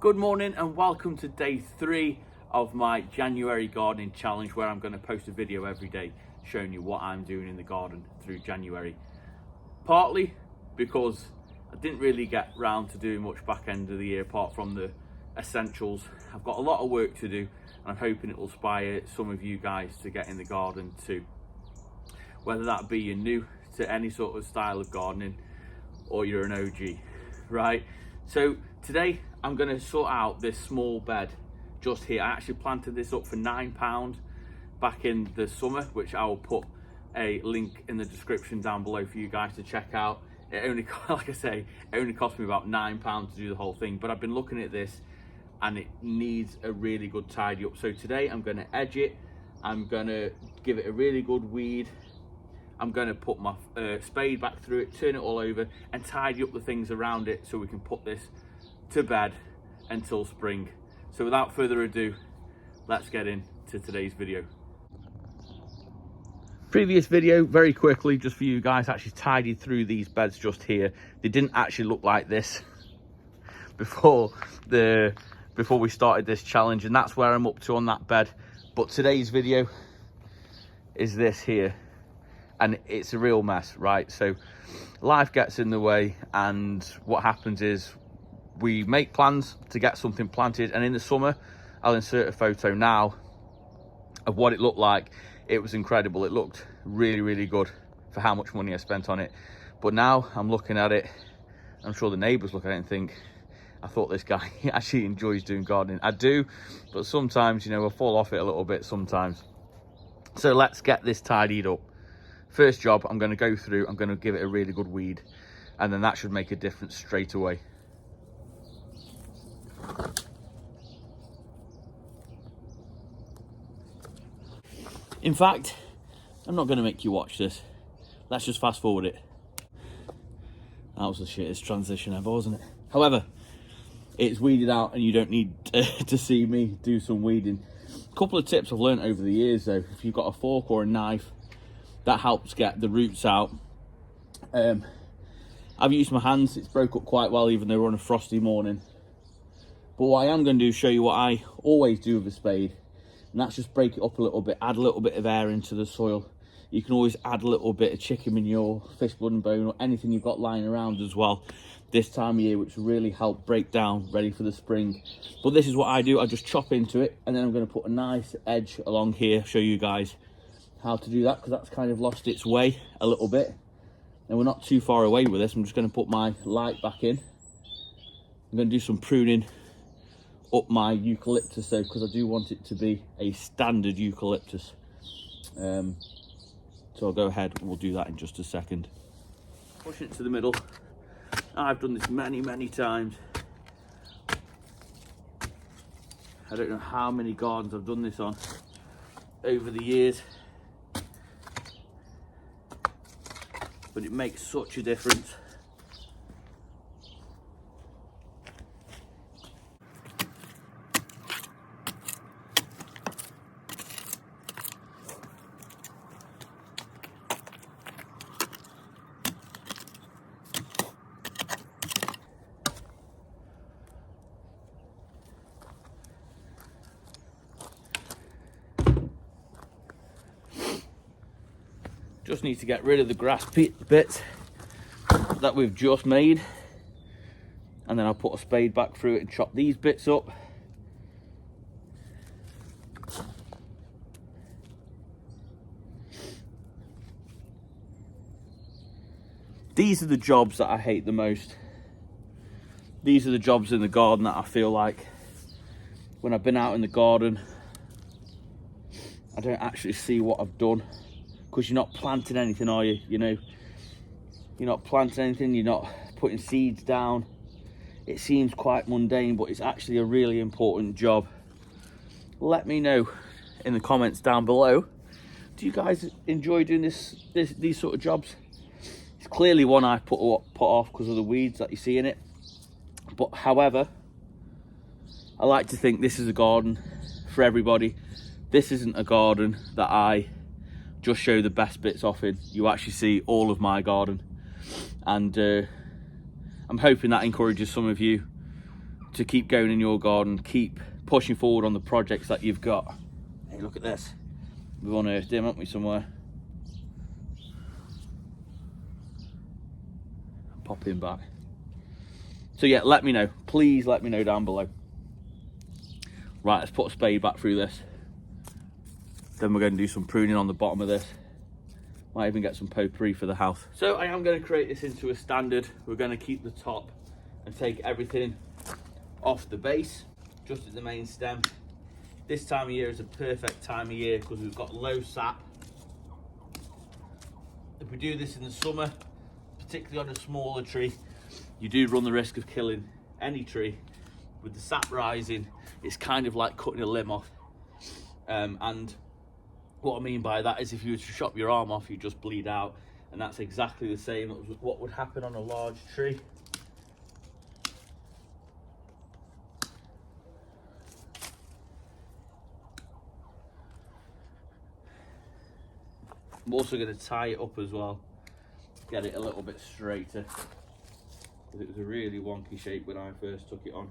Good morning and welcome to day 3 of my January gardening challenge, where I'm going to post a video every day showing you what I'm doing in the garden through January. Partly because I didn't really get round to doing much back end of the year apart from the essentials. I've got a lot of work to do and I'm hoping it will inspire some of you guys to get in the garden too. Whether that be you're new to any sort of style of gardening or you're an OG, right? So today I'm going to sort out this small bed just here. I actually planted this up for £9 back in the summer, which I will put a link in the description down below for you guys to check out. It only, like I say, it only cost me about £9 to do the whole thing, but I've been looking at this and it needs a really good tidy up. So today I'm going to edge it, I'm going to give it a really good weed, I'm going to put my spade back through it, turn it all over and tidy up the things around it so we can put this to bed until spring. So without further ado, let's get into today's video. Previous video, very quickly, just for you guys, actually tidied through these beds just here. They didn't actually look like this before we started this challenge, and that's where I'm up to on that bed. But today's video is this here, and it's a real mess, right? So life gets in the way, and what happens is we make plans to get something planted, and in the summer I'll insert a photo now of what it looked like. It was incredible. It looked really good for how much money I spent on it. But now I'm looking at it, I'm sure the neighbors look at it and think, I thought this guy actually enjoys doing gardening. I do, but sometimes, you know, I fall off it a little bit sometimes. So let's get this tidied up. First job, I'm going to go through, I'm going to give it a really good weed, and then that should make a difference straight away. In fact, I'm not going to make you watch this. Let's just fast forward it. That was the shittest transition ever, wasn't it? However, it's weeded out and you don't need to see me do some weeding. A couple of tips I've learned over the years though. If you've got a fork or a knife, that helps get the roots out. I've used my hands, it's broke up quite well even though we're on a frosty morning. But what I am going to do is show you what I always do with a spade. And that's just break it up a little bit, add a little bit of air into the soil. You can always add a little bit of chicken manure, fish blood and bone, or anything you've got lying around as well this time of year, which really help break down, ready for the spring. But this is what I do, I just chop into it, and then I'm going to put a nice edge along here, show you guys how to do that, because that's kind of lost its way a little bit. And we're not too far away with this. I'm just going to put my light back in. I'm going to do some pruning up my eucalyptus though, because I do want it to be a standard eucalyptus. So I'll go ahead and we'll do that in just a second. Push it to the middle. I've done this many times. I don't know how many gardens I've done this on over the years, but it makes such a difference. Just need to get rid of the grass bits that we've just made, and then I'll put a spade back through it and chop these bits up. These are the jobs that I hate the most. These are the jobs in the garden that I feel like when I've been out in the garden, I don't actually see what I've done. Because you're not planting anything, are you? You know, you're not planting anything, you're not putting seeds down. It seems quite mundane, but it's actually a really important job. Let me know in the comments down below. Do you guys enjoy doing these sort of jobs? It's clearly one I put off because of the weeds that you see in it. But however, I like to think this is a garden for everybody. This isn't a garden that I just show the best bits off in. You actually see all of my garden, and I'm hoping that encourages some of you to keep going in your garden, keep pushing forward on the projects that you've got. Hey, look at this. We've unearthed him, haven't we, somewhere? Pop him back. So yeah, let me know. Please let me know down below. Right, let's put a spade back through this. Then we're going to do some pruning on the bottom of this. Might even get some potpourri for the house. So I am going to create this into a standard. We're going to keep the top and take everything off the base, just at the main stem. This time of year is a perfect time of year because we've got low sap. If we do this in the summer, particularly on a smaller tree, you do run the risk of killing any tree. With the sap rising, it's kind of like cutting a limb off. And what I mean by that is if you were to chop your arm off, you just bleed out. And that's exactly the same as what would happen on a large tree. I'm also going to tie it up as well, get it a little bit straighter, because it was a really wonky shape when I first took it on.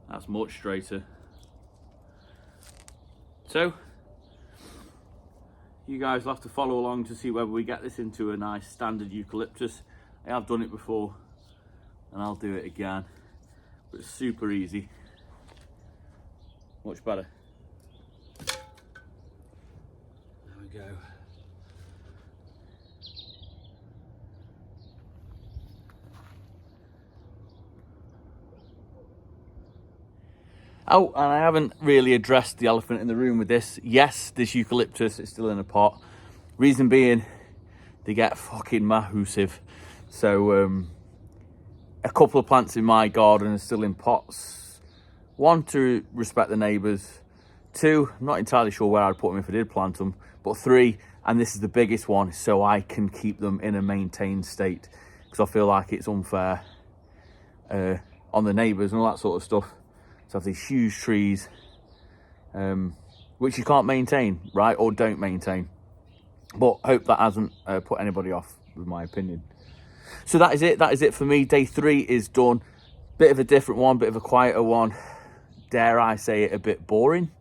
That's much straighter. So you guys will have to follow along to see whether we get this into a nice standard eucalyptus. I have done it before and I'll do it again, but it's super easy, much better. There we go. Oh, and I haven't really addressed the elephant in the room with this. Yes, this eucalyptus is still in a pot. Reason being, they get fucking massive. So a couple of plants in my garden are still in pots. One, to respect the neighbours. Two, I'm not entirely sure where I'd put them if I did plant them. But three, and this is the biggest one, so I can keep them in a maintained state. Because I feel like it's unfair on the neighbours and all that sort of stuff. To have these huge trees, which you can't maintain, right? Or don't maintain. But hope that hasn't put anybody off with my opinion. So that is it. That is it for me. Day 3 is done. Bit of a different one, bit of a quieter one. Dare I say it, a bit boring.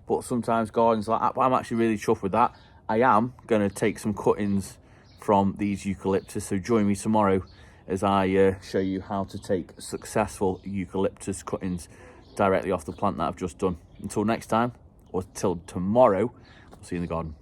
But sometimes gardens like that. But I'm actually really chuffed with that. I am going to take some cuttings from these eucalyptus. So join me tomorrow as I show you how to take successful eucalyptus cuttings directly off the plant that I've just done. Until next time, or till tomorrow, I'll see you in the garden.